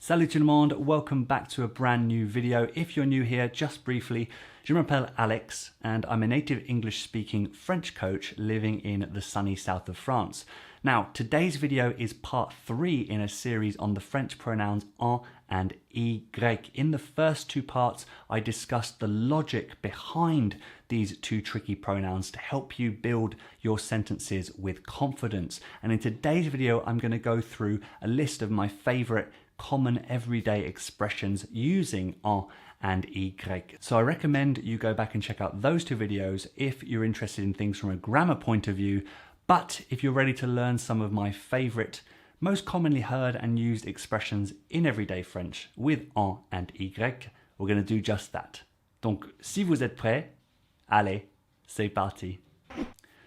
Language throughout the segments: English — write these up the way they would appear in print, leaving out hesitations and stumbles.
Salut tout le monde, welcome back to a brand new video. If you're new here, just briefly, je m'appelle Alex and I'm a native English speaking French coach living in the sunny south of France. Now, today's video is part 3 in a series on the French pronouns en and y. In the first two parts, I discussed the logic behind these two tricky pronouns to help you build your sentences with confidence. And in today's video, I'm going to go through a list of my favorite common everyday expressions using en and y. So I recommend you go back and check out those two videos if you're interested in things from a grammar point of view. But if you're ready to learn some of my favorite, most commonly heard and used expressions in everyday French with en and y, we're going to do just that. Donc, si vous êtes prêts, allez, c'est parti.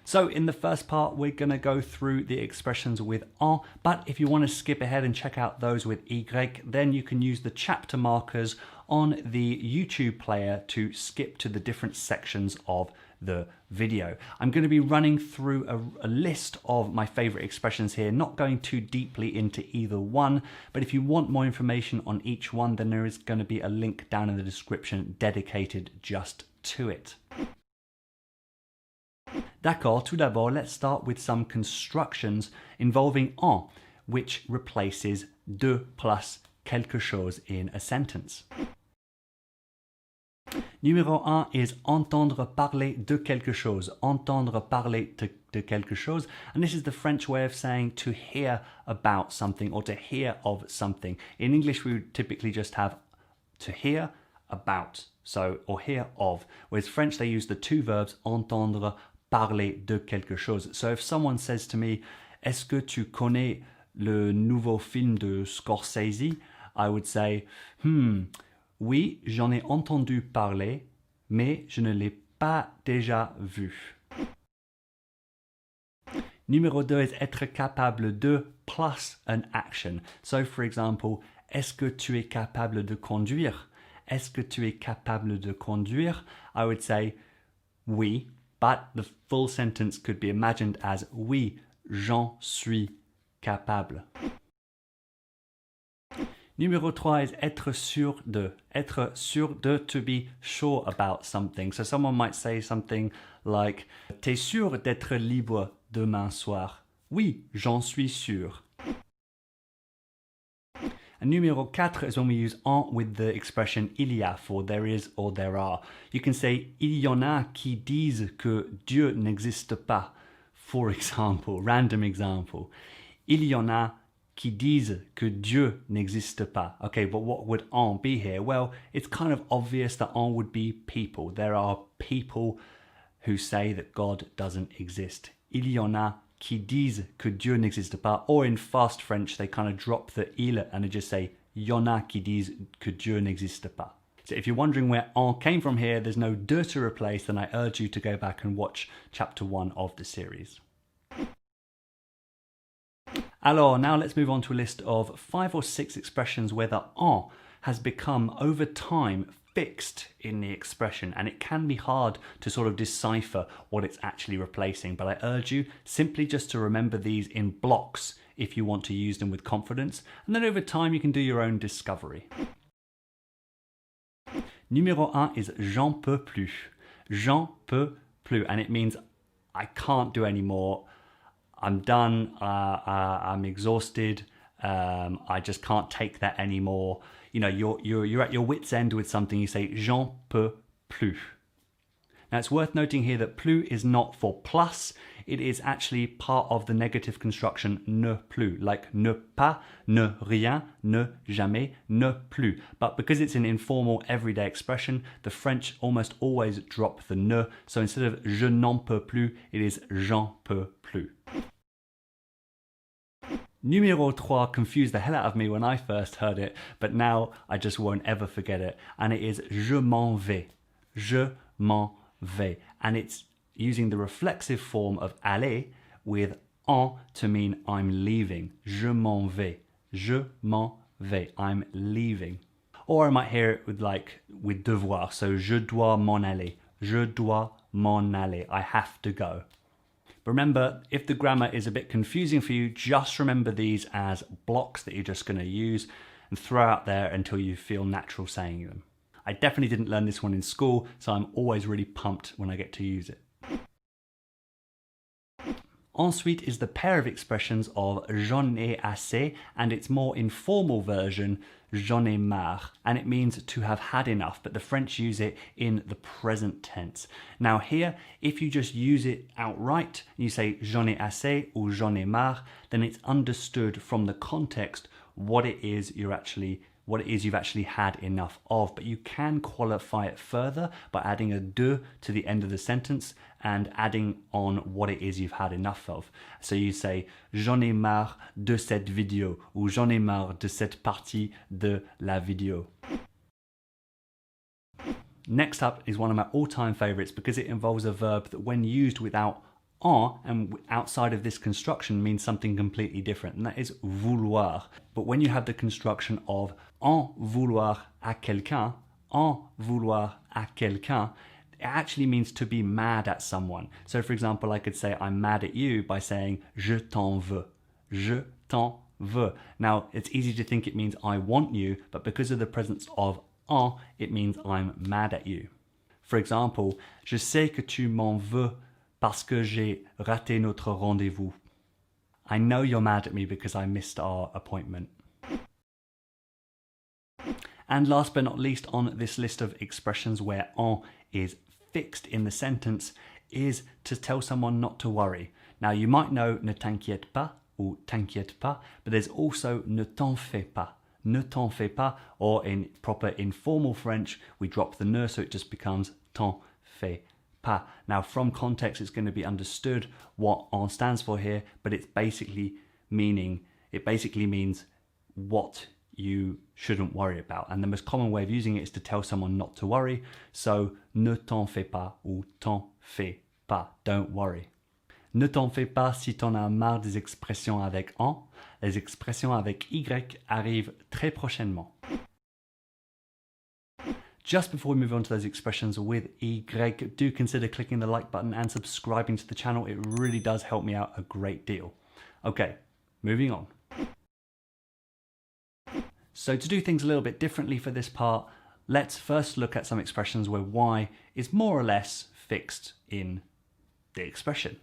So in the first part, we're going to go through the expressions with en, but if you want to skip ahead and check out those with y, then you can use the chapter markers on the YouTube player to skip to the different sections of the video. I'm going to be running through a list of my favorite expressions here, not going too deeply into either one, but if you want more information on each one, then there is going to be a link down in the description dedicated just to it. D'accord, tout d'abord, let's start with some constructions involving en, which replaces de plus quelque chose in a sentence. Numéro 1 is entendre parler de quelque chose. Entendre parler de quelque chose. And this is the French way of saying to hear about something or to hear of something. In English, we would typically just have to hear about, so, or hear of. Whereas French, they use the two verbs entendre parler de quelque chose. So if someone says to me, est-ce que tu connais le nouveau film de Scorsese? I would say, oui, j'en ai entendu parler, mais je ne l'ai pas déjà vu. Numéro 2 is être capable de plus an action. So for example, est-ce que tu es capable de conduire? Est-ce que tu es capable de conduire? I would say, oui, but the full sentence could be imagined as oui, j'en suis capable. Numéro 3 is être sûr de. Être sûr de, to be sure about something. So someone might say something like, t'es sûr d'être libre demain soir? Oui, j'en suis sûr. And numéro 4 is when we use en with the expression il y a for there is or there are. You can say, il y en a qui disent que Dieu n'existe pas. For example, random example. Il y en a qui disent que Dieu n'existe pas. Okay, but what would en be here? Well, it's kind of obvious that en would be people. There are people who say that God doesn't exist. Il y en a qui disent que Dieu n'existe pas. Or in fast French, they kind of drop the il and they just say, y en a qui disent que Dieu n'existe pas. So if you're wondering where en came from here, there's no de to replace, then I urge you to go back and watch chapter 1 of the series. Alors, now let's move on to a list of 5 or 6 expressions where the en has become, over time, fixed in the expression, and it can be hard to sort of decipher what it's actually replacing, but I urge you simply just to remember these in blocks if you want to use them with confidence, and then over time you can do your own discovery. Numéro 1 is j'en peux plus. J'en peux plus, and it means I can't do any more. I'm done, I'm exhausted, I just can't take that anymore. You know, you're at your wit's end with something, you say, j'en peux plus. Now it's worth noting here that plus is not for plus, it is actually part of the negative construction ne plus, like ne pas, ne rien, ne jamais, ne plus. But because it's an informal everyday expression, the French almost always drop the ne, so instead of je n'en peux plus, it is j'en peux plus. Numéro 3 confused the hell out of me when I first heard it, but now I just won't ever forget it. And it is je m'en vais. Je m'en vais. And it's using the reflexive form of aller with en to mean I'm leaving. Je m'en vais. Je m'en vais. I'm leaving. Or I might hear it with devoir. So je dois m'en aller. Je dois m'en aller. I have to go. But remember, if the grammar is a bit confusing for you, just remember these as blocks that you're just going to use. and throw out there until you feel natural saying them. I definitely didn't learn this one in school, so I'm always really pumped when I get to use it. Ensuite is the pair of expressions of j'en ai assez and its more informal version, j'en ai marre, and it means to have had enough, but the French use it in the present tense. Now here, if you just use it outright, you say j'en ai assez or j'en ai marre, then it's understood from the context what it is you've actually had enough of, but you can qualify it further by adding a de to the end of the sentence and adding on what it is you've had enough of. So you say j'en ai marre de cette vidéo ou j'en ai marre de cette partie de la vidéo. Next up is one of my all-time favorites because it involves a verb that when used without en and outside of this construction means something completely different, and that is vouloir. But when you have the construction of en vouloir à quelqu'un, it actually means to be mad at someone. So for example, I could say I'm mad at you by saying je t'en veux. Je t'en veux. Now, it's easy to think it means I want you, but because of the presence of en, it means I'm mad at you. For example, je sais que tu m'en veux parce que j'ai raté notre rendez-vous. I know you're mad at me because I missed our appointment. And last but not least on this list of expressions where en is fixed in the sentence is to tell someone not to worry. Now you might know ne t'inquiète pas or t'inquiète pas, but there's also ne t'en fais pas. Ne t'en fais pas, or in proper informal French, we drop the ne, so it just becomes t'en fais pas. Now from context, it's going to be understood what en stands for here, but it basically means what you shouldn't worry about. And the most common way of using it is to tell someone not to worry. So, ne t'en fais pas ou t'en fais pas. Don't worry. Ne t'en fais pas si t'en as marre des expressions avec en. Les expressions avec y arrivent très prochainement. Just before we move on to those expressions with y, do consider clicking the like button and subscribing to the channel. It really does help me out a great deal. Okay, moving on. So to do things a little bit differently for this part, let's first look at some expressions where y is more or less fixed in the expression.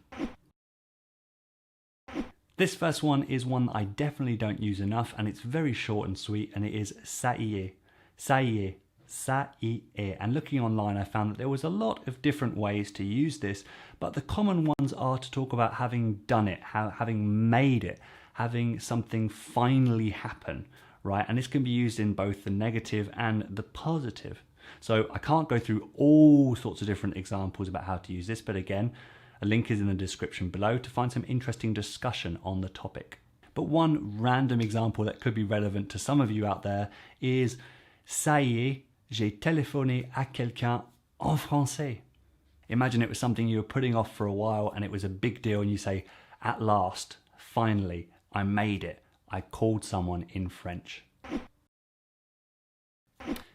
This first one is one I definitely don't use enough, and it's very short and sweet, and it is ça y est, ça y est, ça y est. And looking online, I found that there was a lot of different ways to use this, but the common ones are to talk about having done it, having made it, having something finally happen. Right, and this can be used in both the negative and the positive. So I can't go through all sorts of different examples about how to use this, but again, a link is in the description below to find some interesting discussion on the topic. But one random example that could be relevant to some of you out there is ça y est, j'ai téléphoné à quelqu'un en français. Imagine it was something you were putting off for a while and it was a big deal, and you say, at last, finally, I made it. I called someone in French.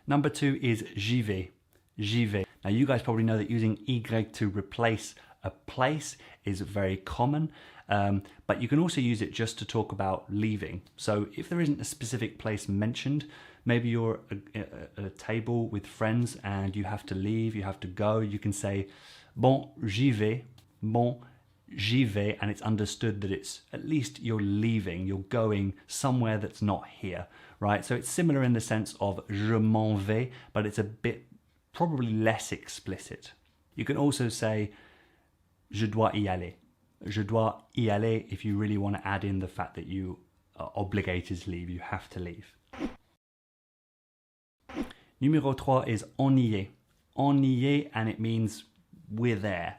Number 2 is j'y vais. J'y vais. Now you guys probably know that using y to replace a place is very common, but you can also use it just to talk about leaving. So if there isn't a specific place mentioned, maybe you're at a table with friends and you have to leave, you have to go, you can say bon j'y vais, bon j'y vais, and it's understood that it's at least you're leaving, you're going somewhere that's not here, right? So it's similar in the sense of je m'en vais, but it's a bit probably less explicit. You can also say je dois y aller. Je dois y aller if you really want to add in the fact that you are obligated to leave, you have to leave. Numéro 3 is on y est. On y est, and it means we're there.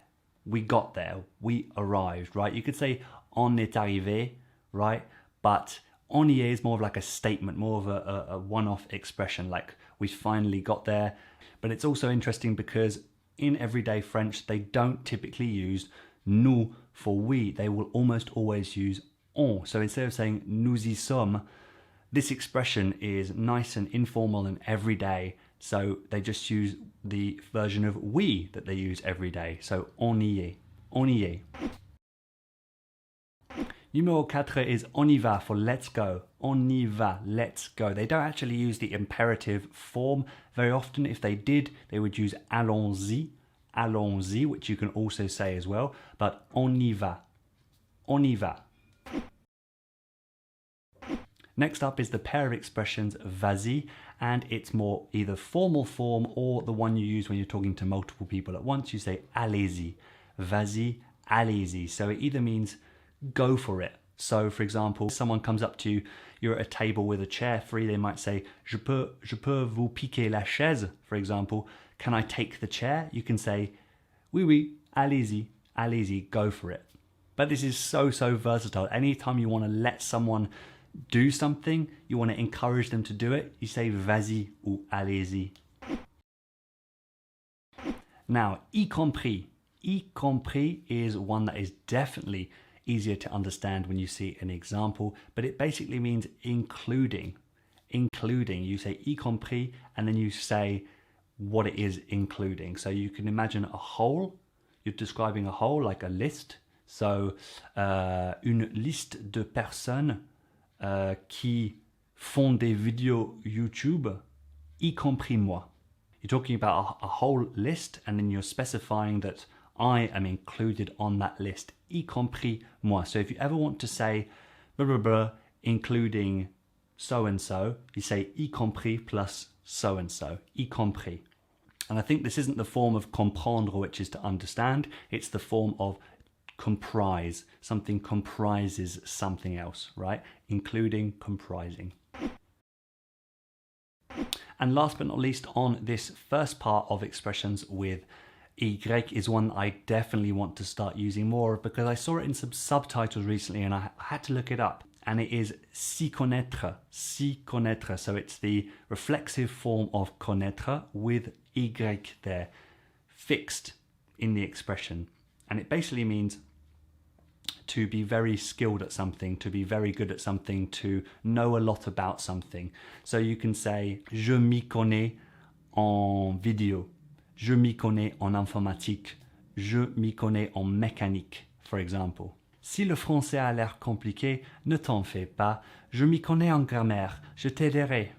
We got there, we arrived, right? You could say on est arrivé, right? But on y est is more of like a statement, more of a one-off expression, like we finally got there. But it's also interesting because in everyday French, they don't typically use nous for we. They will almost always use on. So instead of saying nous y sommes, this expression is nice and informal and everyday. So they just use the version of we that they use every day. So on y est, on y est. Numéro 4 is on y va for let's go. On y va, let's go. They don't actually use the imperative form very often. If they did, they would use allons-y, allons-y, which you can also say as well. But on y va, on y va. Next up is the pair of expressions vas-y, and it's more either formal form or the one you use when you're talking to multiple people at once. You say allez-y, vas-y, allez-y. So it either means go for it. So for example, someone comes up to you, you're at a table with a chair free, they might say, je peux vous piquer la chaise, for example. Can I take the chair? You can say, oui, oui, allez-y, allez-y, go for it. But this is so versatile. Anytime you want to let someone do something, you want to encourage them to do it, you say vas-y ou allez-y. Now, y compris. Y compris is one that is definitely easier to understand when you see an example, but it basically means including. Including. You say y compris and then you say what it is including. So you can imagine a whole. You're describing a whole like a list. So une liste de personnes qui font des vidéos YouTube, y compris moi. You're talking about a whole list and then you're specifying that I am included on that list, y compris moi. So if you ever want to say blah, blah, blah, including so-and-so, you say y compris plus so-and-so, y compris. And I think this isn't the form of comprendre, which is to understand. It's the form of comprise. Something comprises something else, right? Including, comprising. And last but not least, on this first part of expressions with y is one I definitely want to start using more because I saw it in some subtitles recently and I had to look it up. And it is s'y connaître, s'y connaître. So it's the reflexive form of connaître with y there, fixed in the expression. And it basically means to be very skilled at something, to be very good at something, to know a lot about something. So you can say, je m'y connais en vidéo, je m'y connais en informatique, je m'y connais en mécanique, for example. Si le français a l'air compliqué, ne t'en fais pas, je m'y connais en grammaire, je t'aiderai.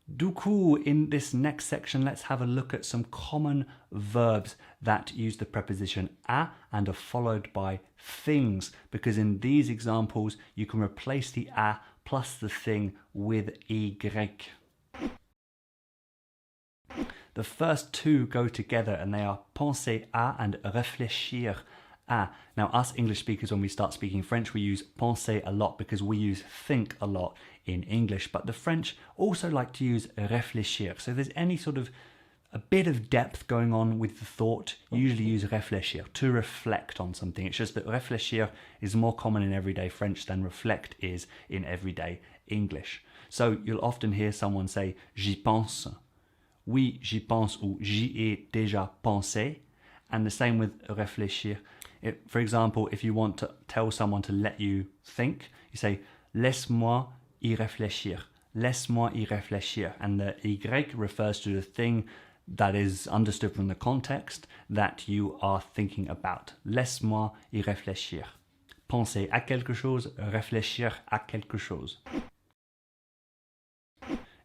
Du coup, in this next section, let's have a look at some common verbs that use the preposition à and are followed by things, because in these examples, you can replace the à plus the thing with y. The first two go together and they are penser à and réfléchir à. Now, us English speakers, when we start speaking French, we use penser a lot because we use think a lot in English, but the French also like to use réfléchir. So if there's any sort of a bit of depth going on with the thought, you usually use réfléchir, to reflect on something. It's just that réfléchir is more common in everyday French than reflect is in everyday English. So you'll often hear someone say, j'y pense. Oui, j'y pense, ou j'y ai déjà pensé. And the same with réfléchir. For example, if you want to tell someone to let you think, you say, laisse-moi y réfléchir. Laisse-moi y réfléchir. And the y refers to the thing that is understood from the context that you are thinking about. Laisse-moi y réfléchir. Penser à quelque chose, réfléchir à quelque chose.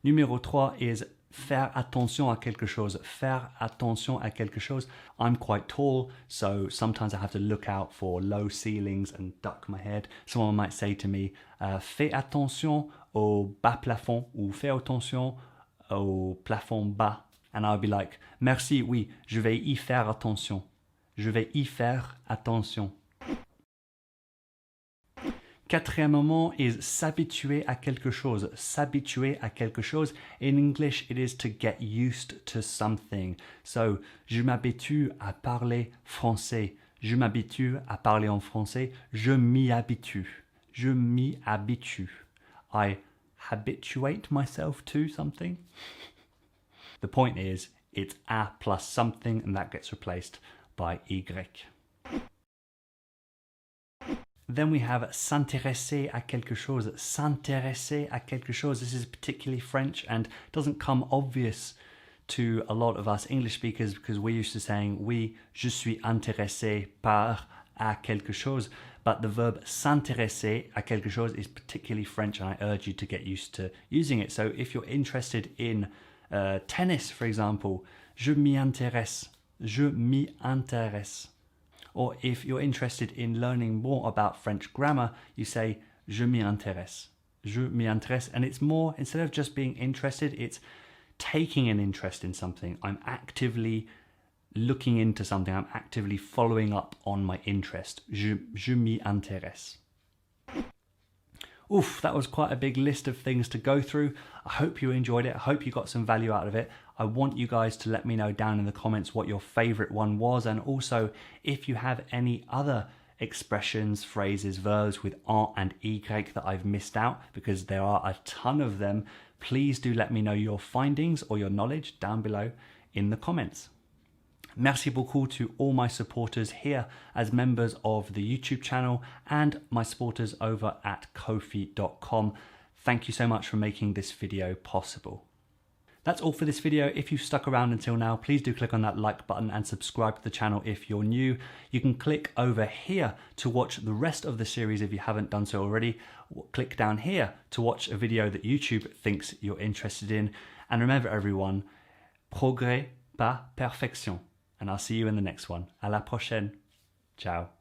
Numéro 3 is faire attention à quelque chose. Faire attention à quelque chose. I'm quite tall, so sometimes I have to look out for low ceilings and duck my head. Someone might say to me, fais attention au bas plafond, ou fais attention au plafond bas. And I'll be like, merci, oui, je vais y faire attention. Je vais y faire attention. Quatrième moment is s'habituer à quelque chose. S'habituer à quelque chose. In English, it is to get used to something. So, je m'habitue à parler français. Je m'habitue à parler en français. Je m'y habitue. Je m'y habitue. I habituate myself to something. The point is, it's à plus something and that gets replaced by y. Then we have s'intéresser à quelque chose. S'intéresser à quelque chose. This is particularly French and doesn't come obvious to a lot of us English speakers because we're used to saying, oui, je suis intéressé par à quelque chose, but the verb s'intéresser à quelque chose is particularly French, and I urge you to get used to using it. So if you're interested in tennis, for example, je m'y intéresse. Je m'y intéresse. Or if you're interested in learning more about French grammar, you say je m'y intéresse. Je m'y intéresse. And it's more, instead of just being interested, it's taking an interest in something. I'm actively looking into something. I'm actively following up on my interest. Je m'y intéresse. Oof, that was quite a big list of things to go through. I hope you enjoyed it. I hope you got some value out of it. I want you guys to let me know down in the comments what your favorite one was, and also if you have any other expressions, phrases, verbs with en and y that I've missed out, because there are a ton of them. Please do let me know your findings or your knowledge down below in the comments. Merci beaucoup to all my supporters here as members of the YouTube channel and my supporters over at Ko-fi.com. Thank you so much for making this video possible. That's all for this video. If you've stuck around until now, please do click on that like button and subscribe to the channel if you're new. You can click over here to watch the rest of the series if you haven't done so already. Click down here to watch a video that YouTube thinks you're interested in. And remember everyone, progrès, pas perfection. And I'll see you in the next one. À la prochaine. Ciao.